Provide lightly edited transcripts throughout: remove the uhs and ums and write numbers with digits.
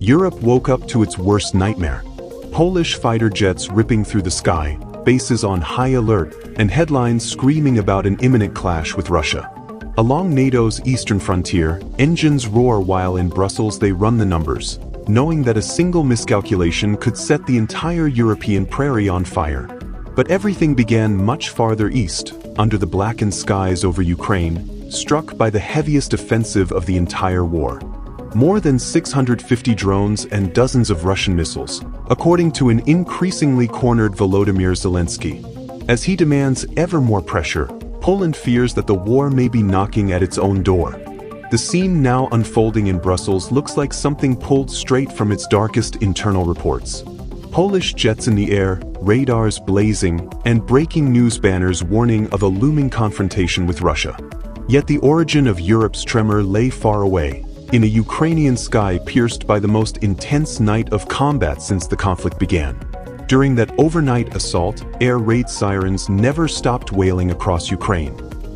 Europe woke up to its worst nightmare. Polish fighter jets ripping through the sky, bases on high alert, and headlines screaming about an imminent clash with Russia. Along NATO's eastern frontier, engines roar while in Brussels they run the numbers, knowing that a single miscalculation could set the entire European prairie on fire. But everything began much farther east, under the blackened skies over Ukraine, struck by the heaviest offensive of the entire war. More than 650 drones and dozens of Russian missiles, according to an increasingly cornered Volodymyr Zelensky. As he demands ever more pressure, Poland fears that the war may be knocking at its own door. The scene now unfolding in Brussels looks like something pulled straight from its darkest internal reports. Polish jets in the air, radars blazing, and breaking news banners warning of a looming confrontation with Russia. Yet the origin of Europe's tremor lay far away, in a Ukrainian sky pierced by the most intense night of combat since the conflict began. During that overnight assault, air raid sirens never stopped wailing across Ukraine.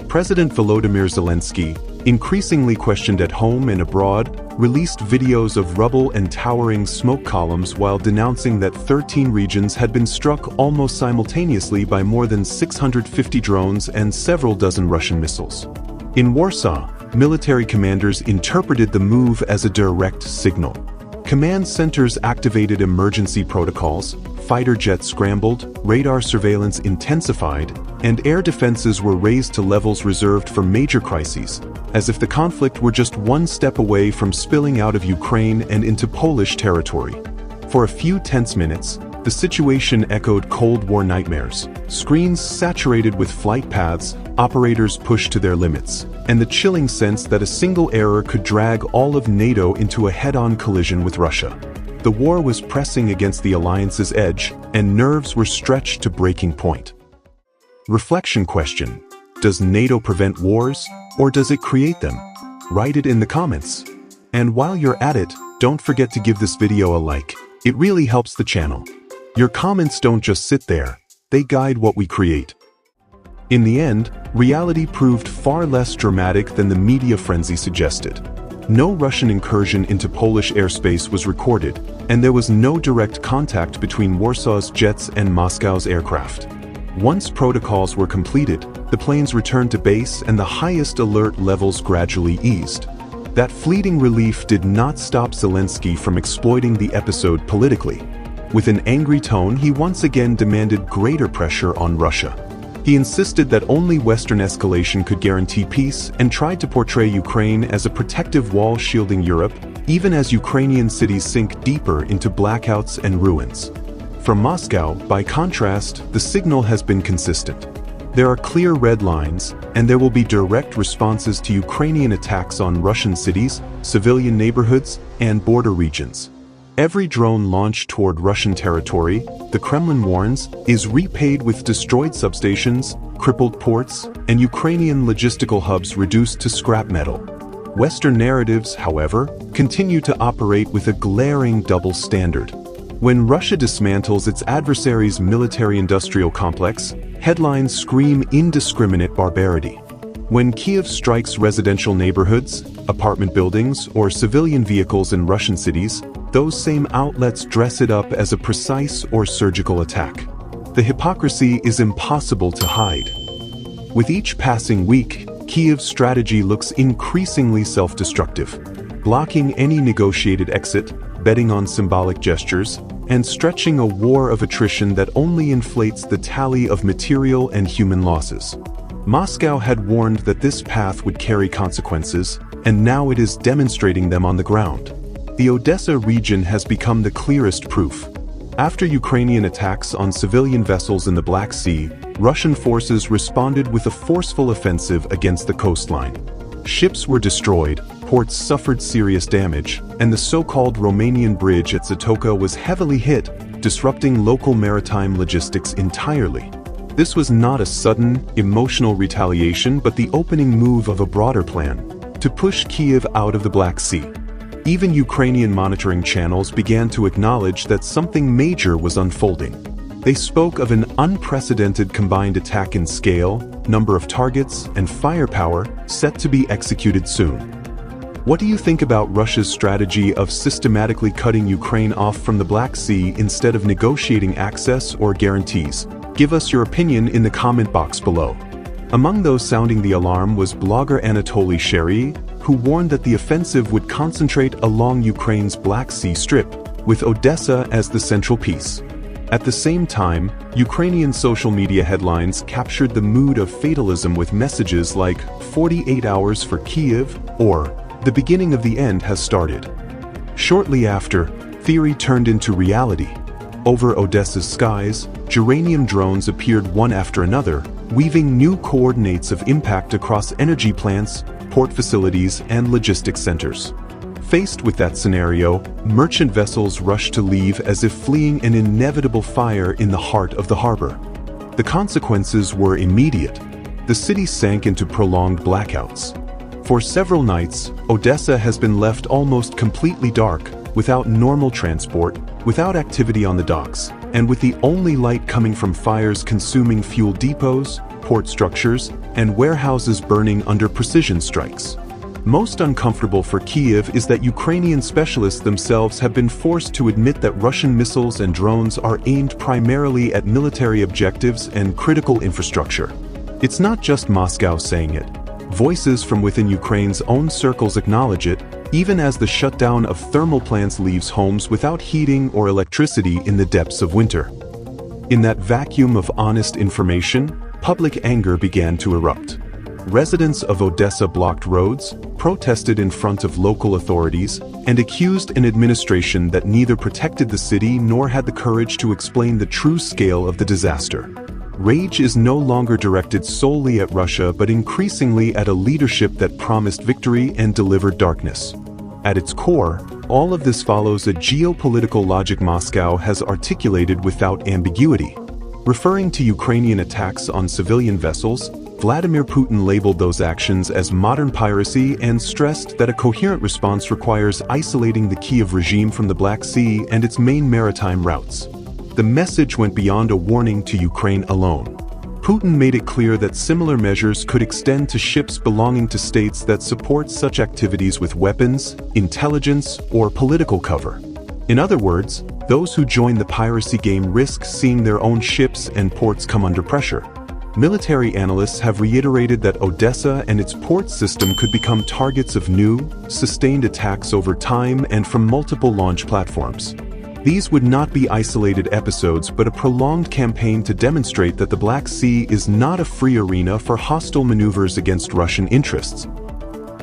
President Volodymyr Zelensky, increasingly questioned at home and abroad, released videos of rubble and towering smoke columns while denouncing that 13 regions had been struck almost simultaneously by more than 650 drones and several dozen Russian missiles. In Warsaw, military commanders interpreted the move as a direct signal. Command centers activated emergency protocols, fighter jets scrambled, radar surveillance intensified, and air defenses were raised to levels reserved for major crises, as if the conflict were just one step away from spilling out of Ukraine and into Polish territory. For a few tense minutes, the situation echoed Cold War nightmares, screens saturated with flight paths, operators pushed to their limits, and the chilling sense that a single error could drag all of NATO into a head-on collision with Russia. The war was pressing against the alliance's edge, and nerves were stretched to breaking point. Reflection question: does NATO prevent wars, or does it create them? Write it in the comments. And while you're at it, don't forget to give this video a like. It really helps the channel. Your comments don't just sit there, they guide what we create. In the end, reality proved far less dramatic than the media frenzy suggested. No Russian incursion into Polish airspace was recorded, and there was no direct contact between Warsaw's jets and Moscow's aircraft. Once protocols were completed, the planes returned to base and the highest alert levels gradually eased. That fleeting relief did not stop Zelensky from exploiting the episode politically. With an angry tone, he once again demanded greater pressure on Russia. He insisted that only Western escalation could guarantee peace and tried to portray Ukraine as a protective wall shielding Europe, even as Ukrainian cities sink deeper into blackouts and ruins. From Moscow, by contrast, the signal has been consistent. There are clear red lines, and there will be direct responses to Ukrainian attacks on Russian cities, civilian neighborhoods, and border regions. Every drone launched toward Russian territory, the Kremlin warns, is repaid with destroyed substations, crippled ports, and Ukrainian logistical hubs reduced to scrap metal. Western narratives, however, continue to operate with a glaring double standard. When Russia dismantles its adversary's military-industrial complex, headlines scream indiscriminate barbarity. When Kyiv strikes residential neighborhoods, apartment buildings, or civilian vehicles in Russian cities, those same outlets dress it up as a precise or surgical attack. The hypocrisy is impossible to hide. With each passing week, Kyiv's strategy looks increasingly self-destructive, blocking any negotiated exit, betting on symbolic gestures, and stretching a war of attrition that only inflates the tally of material and human losses. Moscow had warned that this path would carry consequences, and now it is demonstrating them on the ground. The Odessa region has become the clearest proof. After Ukrainian attacks on civilian vessels in the Black Sea, Russian forces responded with a forceful offensive against the coastline. Ships were destroyed, ports suffered serious damage, and the so-called Romanian bridge at Zatoka was heavily hit, disrupting local maritime logistics entirely. This was not a sudden, emotional retaliation, but the opening move of a broader plan to push Kyiv out of the Black Sea. Even Ukrainian monitoring channels began to acknowledge that something major was unfolding. They spoke of an unprecedented combined attack in scale, number of targets, and firepower set to be executed soon. What do you think about Russia's strategy of systematically cutting Ukraine off from the Black Sea instead of negotiating access or guarantees? Give us your opinion in the comment box below. Among those sounding the alarm was blogger Anatoly Sherry, who warned that the offensive would concentrate along Ukraine's Black Sea Strip, with Odessa as the central piece. At the same time, Ukrainian social media headlines captured the mood of fatalism with messages like 48 hours for Kyiv or the beginning of the end has started. Shortly after, theory turned into reality. Over Odessa's skies, geranium drones appeared one after another, weaving new coordinates of impact across energy plants, port facilities, and logistics centers. Faced with that scenario, merchant vessels rushed to leave as if fleeing an inevitable fire in the heart of the harbor. The consequences were immediate. The city sank into prolonged blackouts. For several nights, Odessa has been left almost completely dark, without normal transport, without activity on the docks, and with the only light coming from fires consuming fuel depots, port structures, and warehouses burning under precision strikes. Most uncomfortable for Kyiv is that Ukrainian specialists themselves have been forced to admit that Russian missiles and drones are aimed primarily at military objectives and critical infrastructure. It's not just Moscow saying it. Voices from within Ukraine's own circles acknowledge it, even as the shutdown of thermal plants leaves homes without heating or electricity in the depths of winter. In that vacuum of honest information, public anger began to erupt. Residents of Odessa blocked roads, protested in front of local authorities, and accused an administration that neither protected the city nor had the courage to explain the true scale of the disaster. Rage is no longer directed solely at Russia but increasingly at a leadership that promised victory and delivered darkness. At its core, all of this follows a geopolitical logic Moscow has articulated without ambiguity. Referring to Ukrainian attacks on civilian vessels, Vladimir Putin labeled those actions as modern piracy and stressed that a coherent response requires isolating the Kyiv regime from the Black Sea and its main maritime routes. The message went beyond a warning to Ukraine alone. Putin made it clear that similar measures could extend to ships belonging to states that support such activities with weapons, intelligence, or political cover. In other words, those who join the piracy game risk seeing their own ships and ports come under pressure. Military analysts have reiterated that Odessa and its port system could become targets of new, sustained attacks over time and from multiple launch platforms. These would not be isolated episodes but a prolonged campaign to demonstrate that the Black Sea is not a free arena for hostile maneuvers against Russian interests.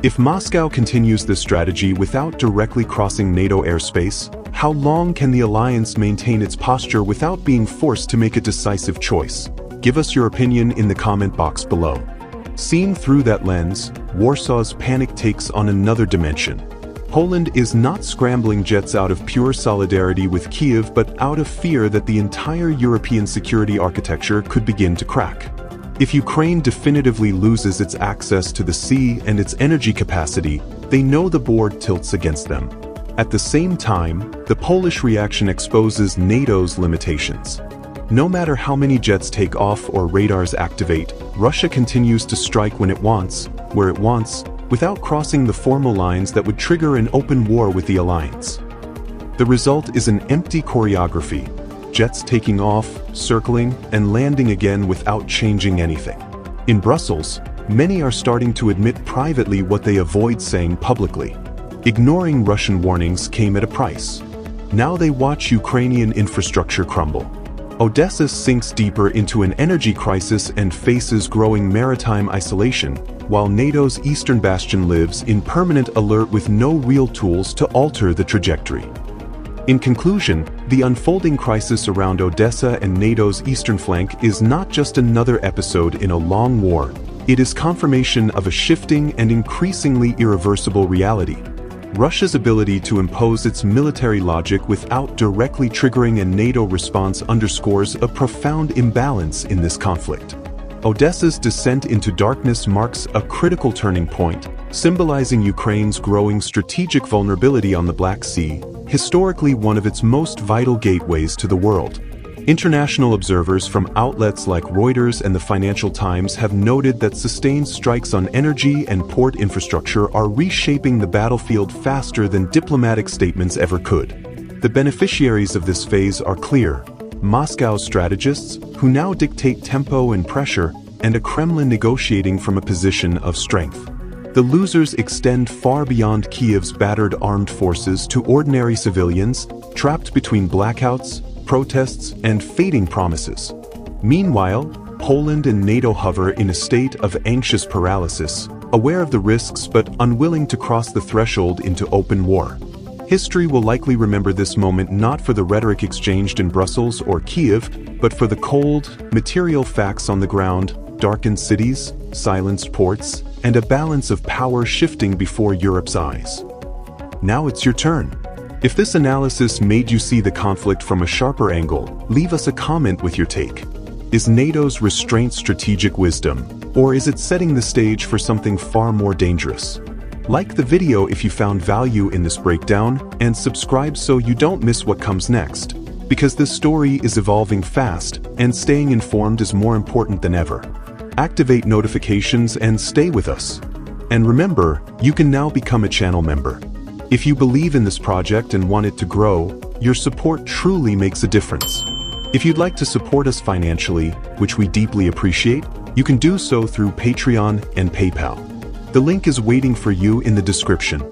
If Moscow continues this strategy without directly crossing NATO airspace, how long can the alliance maintain its posture without being forced to make a decisive choice? Give us your opinion in the comment box below. Seen through that lens, Warsaw's panic takes on another dimension. Poland is not scrambling jets out of pure solidarity with Kyiv but out of fear that the entire European security architecture could begin to crack. If Ukraine definitively loses its access to the sea and its energy capacity, they know the board tilts against them. At the same time, the Polish reaction exposes NATO's limitations. No matter how many jets take off or radars activate, Russia continues to strike when it wants, where it wants, without crossing the formal lines that would trigger an open war with the alliance. The result is an empty choreography, jets taking off, circling, and landing again without changing anything. In Brussels, many are starting to admit privately what they avoid saying publicly. Ignoring Russian warnings came at a price. Now they watch Ukrainian infrastructure crumble. Odessa sinks deeper into an energy crisis and faces growing maritime isolation, while NATO's eastern bastion lives in permanent alert with no real tools to alter the trajectory. In conclusion, the unfolding crisis around Odessa and NATO's eastern flank is not just another episode in a long war, it is confirmation of a shifting and increasingly irreversible reality. Russia's ability to impose its military logic without directly triggering a NATO response underscores a profound imbalance in this conflict. Odessa's descent into darkness marks a critical turning point, symbolizing Ukraine's growing strategic vulnerability on the Black Sea, historically one of its most vital gateways to the world. International observers from outlets like Reuters and the Financial Times have noted that sustained strikes on energy and port infrastructure are reshaping the battlefield faster than diplomatic statements ever could. The beneficiaries of this phase are clear: Moscow's strategists, who now dictate tempo and pressure, and a Kremlin negotiating from a position of strength. The losers extend far beyond Kiev's battered armed forces to ordinary civilians, trapped between blackouts, protests, and fading promises. Meanwhile, Poland and NATO hover in a state of anxious paralysis, aware of the risks but unwilling to cross the threshold into open war. History will likely remember this moment not for the rhetoric exchanged in Brussels or Kiev, but for the cold, material facts on the ground: darkened cities, silenced ports, and a balance of power shifting before Europe's eyes. Now it's your turn. If this analysis made you see the conflict from a sharper angle, leave us a comment with your take. Is NATO's restraint strategic wisdom, or is it setting the stage for something far more dangerous? Like the video if you found value in this breakdown, and subscribe so you don't miss what comes next. Because this story is evolving fast, and staying informed is more important than ever. Activate notifications and stay with us. And remember, you can now become a channel member. If you believe in this project and want it to grow, your support truly makes a difference. If you'd like to support us financially, which we deeply appreciate, you can do so through Patreon and PayPal. The link is waiting for you in the description.